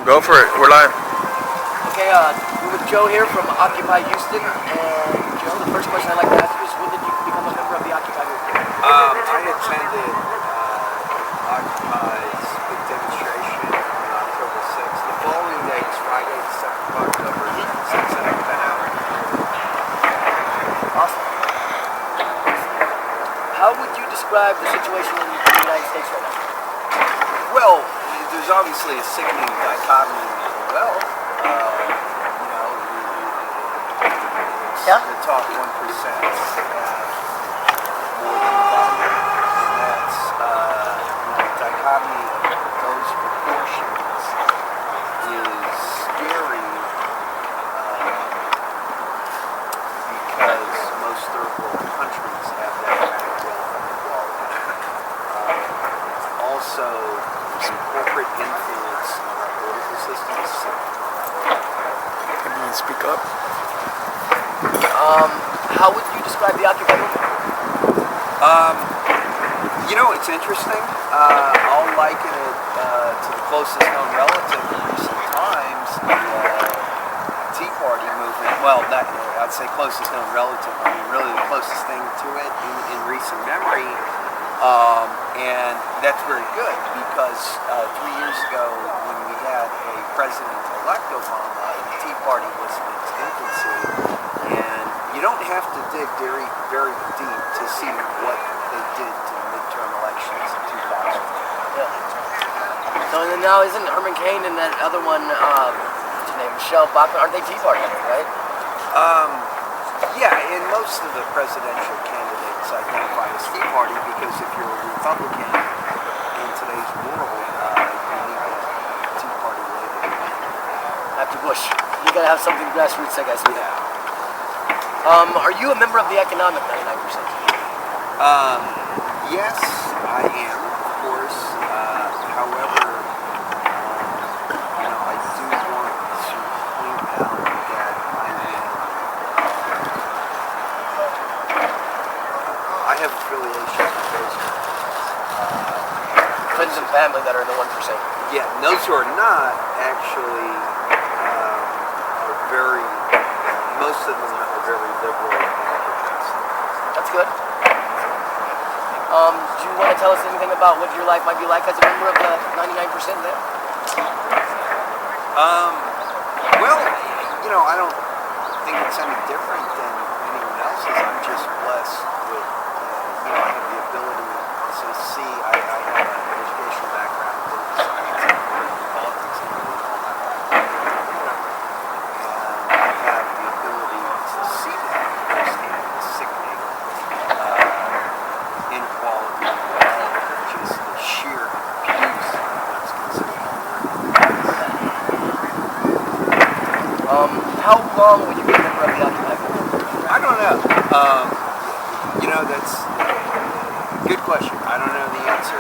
Go for it. We're live. Okay, we're with Joe here from Occupy Houston. And Joe, the first question I'd like to ask you is, when did you become a member of the Occupy movement? I attended Occupy's big demonstration on October 6th. The following day was Friday, the 7th of October, since I've been out. Awesome. How would you describe the situation in the United States right now? Well, there's obviously a sickening dichotomy in wealth. The top 1% have more than the bottom, and that's the dichotomy of those proportions is scary because most third world countries have that kind of wealth inequality. Also, some corporate influence on our political systems. Can you speak up? How would you describe the Occupy movement? It's interesting. I'll liken it to the closest known relative in recent times, the Tea Party movement. Well, I'd say closest known relative. I mean, really the closest thing to it in recent memory. And that's very good because 3 years ago, when we had a President-elect Obama, the Tea Party was in its infancy, and you don't have to dig very, very deep to see what they did to the midterm elections in 2000. Yeah. So and then now isn't Herman Cain and that other one, what's her name, Michelle Bachmann, aren't they Tea Party, right? Yeah, and most of the presidential candidates identify as Tea Party because if you're a Republican in today's world, you need a Tea Party label. After Bush. You gotta have something grassroots, I guess. Yeah. Are you a member of the economic 99%? Yes, I am, of course. However, I do want to point out that I have affiliations with those Friends and family that are in the 1%. Yeah, and those who are not actually are very, most of them are very liberal Republicans. That's good. Do you want to tell us anything about what your life might be like as a member of the 99% then? Well, I don't think it's any different than anyone else's. I'm just blessed with, I have the ability to see, I have an educational background in political science and politics and all that. And I have the ability to see that firsthand, the sickening inequality of wealth, just the sheer abuse of what's considered How long will you be a member of the Occupy movement? I don't know. That's a good question. I don't know the answer.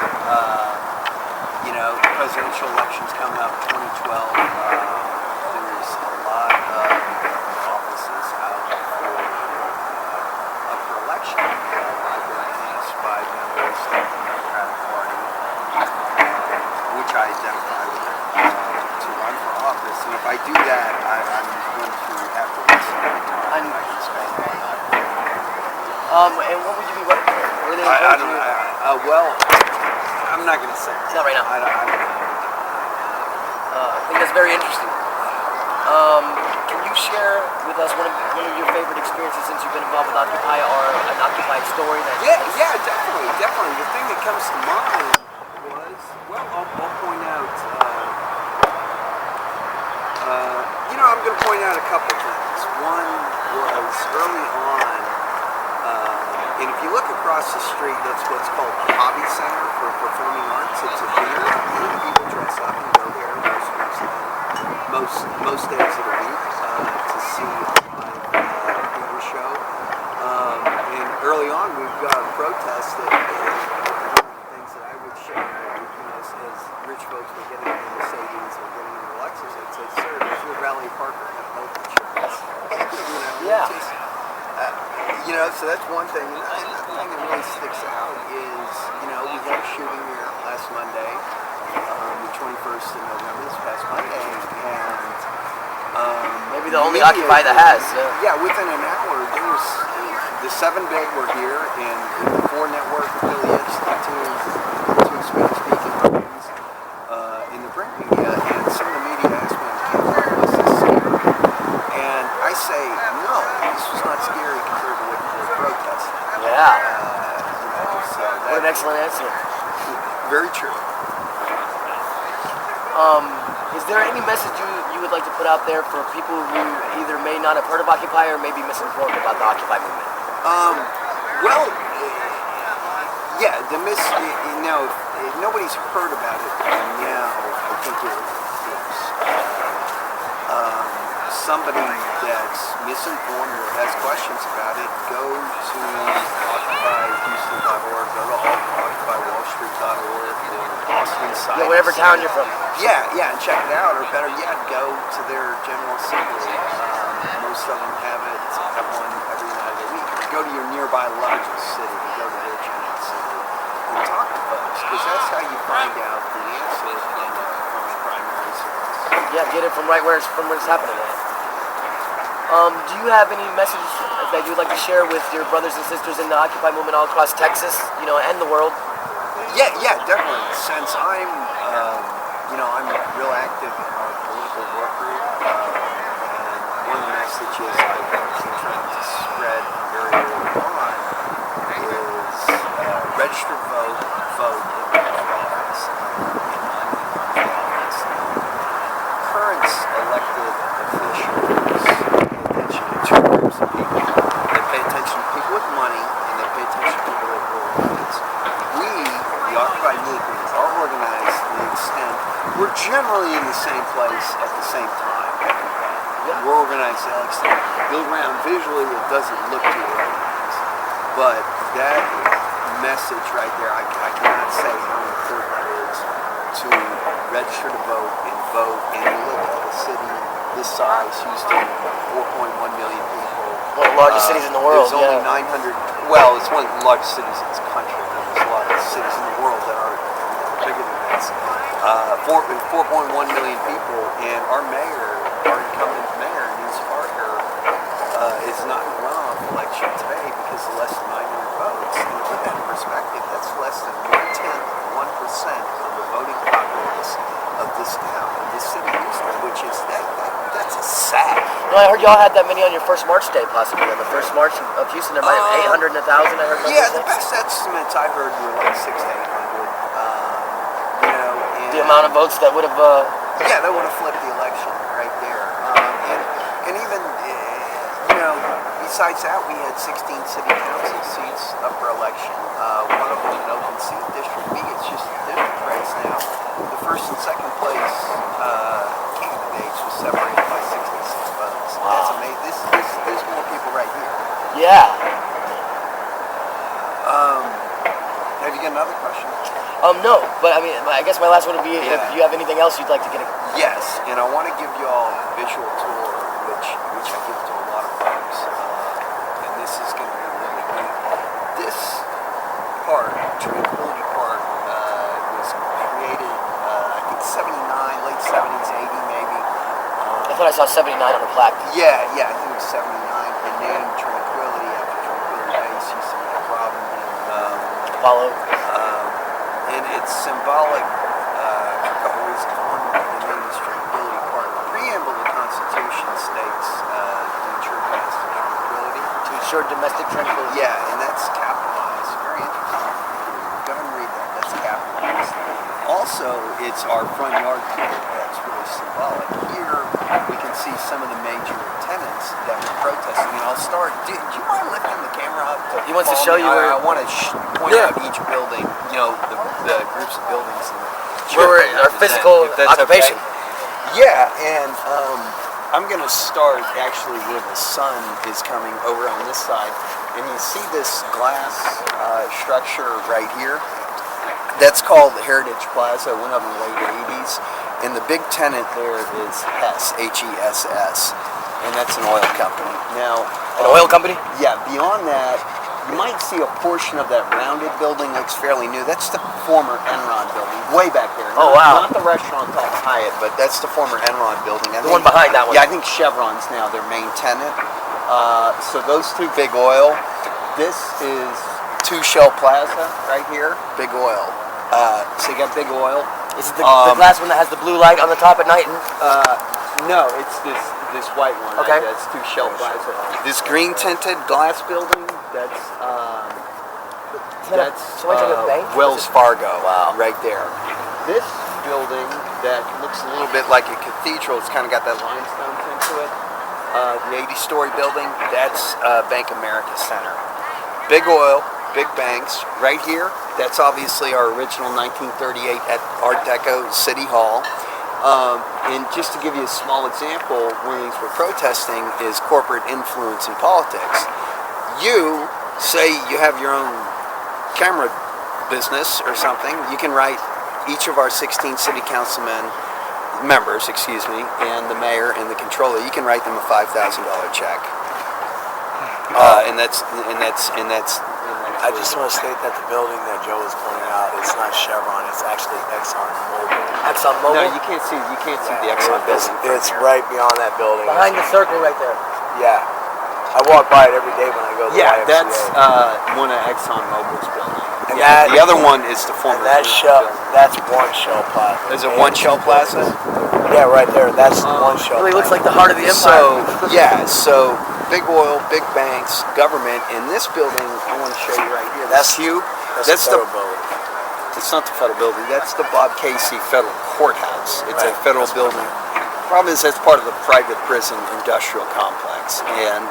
The presidential election's coming up in 2012. There's a lot of offices out up for election. I've been asked by members of the Democratic Party, which I identify with, to run for office. And if I do that, I'm going to have to listen to my time. I can spend on that. And what would you be running for? I don't know. Well, I'm not going to say. Not right now. I don't know. I think that's very interesting. Can you share with us one of your favorite experiences since you've been involved with Occupy, or an Occupy story that? Yeah, definitely. The thing that comes to mind was, I'll point out. I'm going to point out a couple things. One was early on. And if you look across the street, that's what's called a hobby center for performing arts. It's a theater. People dress up and go there most days of the week to see a live theater show. And early on, we've got protests that one of the things that I would share, as rich folks were getting into Mercedes or getting into Lexus, I'd say, "Sir, does your valet parker have health insurance?" Yeah. So that's one thing. And another thing that really sticks out is, we had a shooting here last Monday, the 21st of November, this past Monday. maybe the only Occupy that has. Yeah, within an hour, there was the 7 big were here, and the 4 network affiliates, the two Spanish-speaking companies in the print media, and some of the media asked me, was this scary? And I say, no, this was not scary compared to what people were protesting. Yeah. So What an excellent answer. very true. Is there any message you would like to put out there for people who either may not have heard of Occupy or may be misinformed about the Occupy movement? Well, yeah, if nobody's heard about it now, I think it's somebody that's misinformed or has questions about it, go to occupyhouston.org, go to occupywallstreet.org, Austin site. Yeah, whatever town you're from. Yeah, and check it out, or better yet, go to their general assembly. Most of them have one every night of the week. Go to your nearby largest city, go to their general assembly, and talk to folks, because that's how you find out the answer from the primary source. Yeah, get it from where it's happening at. Do you have any messages that you'd like to share with your brothers and sisters in the Occupy movement all across Texas, and the world? Yeah, definitely. Since I'm real active in our political work group, and one of the messages I've been trying to spread very early on is register to vote in the office. Current elected officials pay attention to 2 groups of people. They pay attention to people with money, and they pay attention to people with rights. We, the Occupy movement, are organized to the extent we're generally in the same place at the same time. We're organized to the extent look around visually, it doesn't look too organized. But that message right there, I cannot say how important it is to register to vote and vote. And you look at a city this size, Houston, 4.1 million people. One of the largest cities in the world. There's only 900. Well, it's one of the largest cities in this country. There's a lot of cities in the world that are bigger than this. 4.1 million people, and our incumbent mayor, News Parker, is not in a runoff election today because of less than 900 votes. And to put that in perspective, that's less than 1% of the voting populace of this town, of this city, Houston, which is that's a sad. No, I heard y'all had that many on your first March day, possibly. On the first March of Houston, there might have 800 and 1,000. I heard. Yeah, the best estimates I heard were like 600 to 800. The amount of votes that would have. Yeah, that would have flipped the election right there. And even besides that, we had 16 city council seats up for election. One of them an open seat, District B. It's just a district race now. The first and second place candidates was separated by 66 votes. Wow. That's amazing. There's more people right here. Yeah. Have you got another question? No, but I guess my last one would be if you have anything else you'd like to get. Yes, and I want to give you all a visual tour, which I give to a lot of folks, and this is going to be really neat. This park, Tranquility Park, was created, I think 79, late 70s, 80 maybe. I thought I saw 79 on the plaque. Yeah, I think it was 79. The name Tranquility after Tranquility Base used to be a problem. Follow. And it's symbolic. A couple weeks on, the name is Tranquility Park. The preamble of the Constitution states to ensure domestic tranquility. Yeah, and that's capitalized. Very interesting. Go ahead and read that. That's capitalized. Also, it's our front yard tour. That's really symbolic. Here, we can see some of the major tenants that were protesting. And I'll start. Do you mind lifting the camera up? He wants to show you where. I want to point out each building. The groups of buildings. Where our physical occupation. Okay. Yeah, and I'm going to start actually where the sun is coming over on this side. And you see this glass structure right here? That's called the Heritage Plaza. It went up in the late 80s. And the big tenant there is Hess, H-E-S-S. And that's an oil company. Now, an oil company? Yeah, beyond that, You might see a portion of that rounded building looks fairly new. That's the former Enron building, way back there. Oh, wow. Not the restaurant called Hyatt, but that's the former Enron building. The one behind that one. Yeah, I think Chevron's now their main tenant. So those two, Big Oil. This is Two Shell Plaza right here, Big Oil. So you got Big Oil. Is it the glass one that has the blue light on the top at night? No, it's this white one. Okay. Right? That's Two Shell Plaza. This green tinted glass building. That's Someone took a bank? Wells Fargo. Wow. Right there. This building that looks a little bit like a cathedral. It's kind of got that limestone tint to it. The 80-story building. That's Bank America Center. Big Oil, big banks. Right here. That's obviously our original 1938 Art Deco City Hall. And just to give you a small example, one of the things we're protesting is corporate influence in politics. You say you have your own camera business or something, you can write each of our 16 city councilmen, members, and the mayor and the controller, you can write them a $5,000 check. And that's I just want to state that the building that Joe was pointing out, it's not Chevron, it's actually ExxonMobil. ExxonMobil? No, you can't see the Exxon building. It's right beyond that building. Behind the circle right there. Yeah. I walk by it every day when I go to the YMCA. That's one of ExxonMobil's buildings. And Yeah, that- the other one is the former. And that that's One Shell Plaza. Is it One Shell Plaza? Yeah, right there. That's One Shell Really looks Plaza. like the heart of the empire. So big oil, big banks, government. In this building, I want to show you right here. That's Hugh. That's the federal building. It's not the federal building. That's the Bob Casey Federal Courthouse. It's a federal building. Problem is, that's part of the private prison industrial complex. And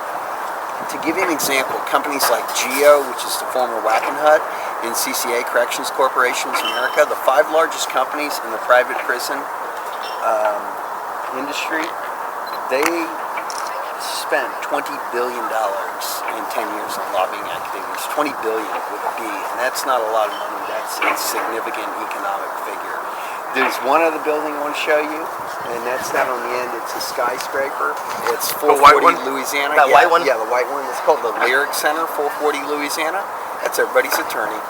to give you an example, companies like GEO, which is the former Wackenhut, and CCA, Corrections Corporations America, the 5 largest companies in the private prison industry, they spent $20 billion in 10 years on lobbying activities. $20 billion with a B, and that's not a lot of money. That's a significant economic figure. There's one other building I want to show you, and that's down on the end. It's a skyscraper. It's 440 Louisiana. That white one? Yeah, the white one. It's called the Lyric Center, 440 Louisiana. That's everybody's attorney.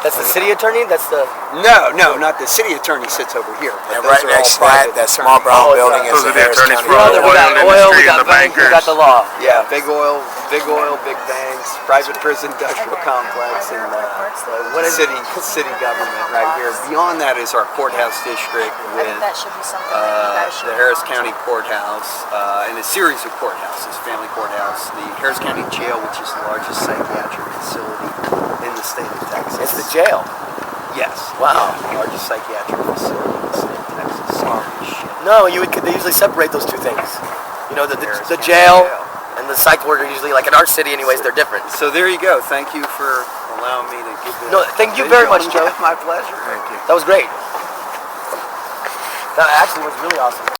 That's the city attorney? That's the... No, not the city attorney sits over here. And those right are all next to private that small attorneys. brown Oh, building those is are the the Harris attorneys County for Road. oil we got oil, we industry got and the banks, we bankers. got the law. Yeah, big oil, big banks, private prison industrial complex, and city government right here. Beyond that is our courthouse district I with think that should be something that you guys should the Harris County Courthouse and a series of courthouses, family courthouse, the Harris County Jail, which is the largest psychiatric facility in the state of Texas. It's the jail. Yes. Wow. The largest psychiatric facility in the state of Texas. Scary shit. No, they usually separate those two things. You know, the Harris County jail and the psych ward are usually, like in our city anyways, they're different. So there you go. Thank you for allowing me to give this. No, thank you very much, Joe. My pleasure. Thank you. That was great. That actually was really awesome.